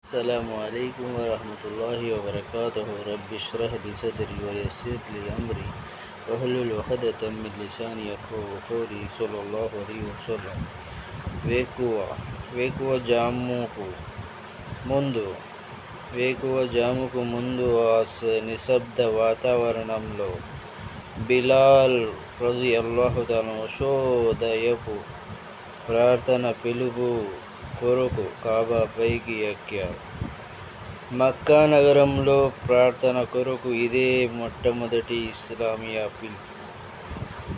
السلام عليكم ورحمة الله وبركاته. رب اشرح لي صدري ويسر لي أمري واحلل عقدة من لساني يفقهوا قولي صلى الله عليه وسلم. వేకువ వేకువ జాముకు ముందు వేకువ జాముకు ముందు ఆ నిశ్శబ్ద వాతావరణంలో బిలాల్ రజియల్లాహు తఆలా ఉషోదయపు ప్రార్థన పిలుపు కొరకు కాబా పైకి ఎక్కారు. మక్కా నగరంలో ప్రార్థన కొరకు ఇదే మొట్టమొదటి ఇస్లామియా పిలుపు.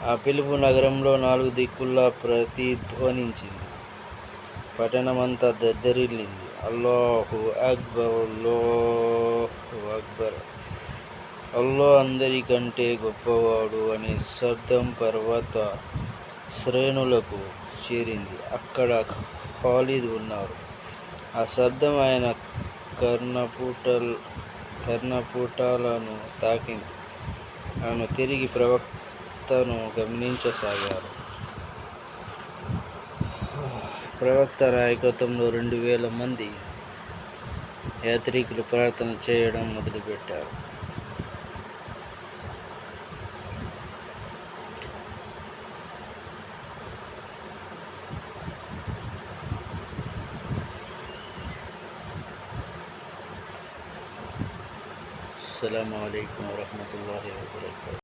ఆ పిలుపు నగరంలో 4 దిక్కుల్లా ప్రతిధ్వనించింది. పట్టణమంతా దద్దరిల్లింది. అల్లాహు అక్బర్, అల్లాహు అక్బర్, అల్లాహ్ అందరికంటే గొప్పవాడు అనే శబ్దం పర్వత శ్రేణులకు చేరింది. అక్కడ ఖాలిద్ ఉన్నారు. ఆ శబ్దం ఆయన కర్ణపుటాలను తాకింది. ఆయన తిరిగి ప్రవక్తను గమనించసాగారు. ప్రవక్త నాయకత్వంలో 2000 మంది యాత్రికులు ప్రార్థన చేయడం మొదలుపెట్టారు. అస్సలాము అలైకుం వరహ్మతుల్లాహి వబరకాతుహు.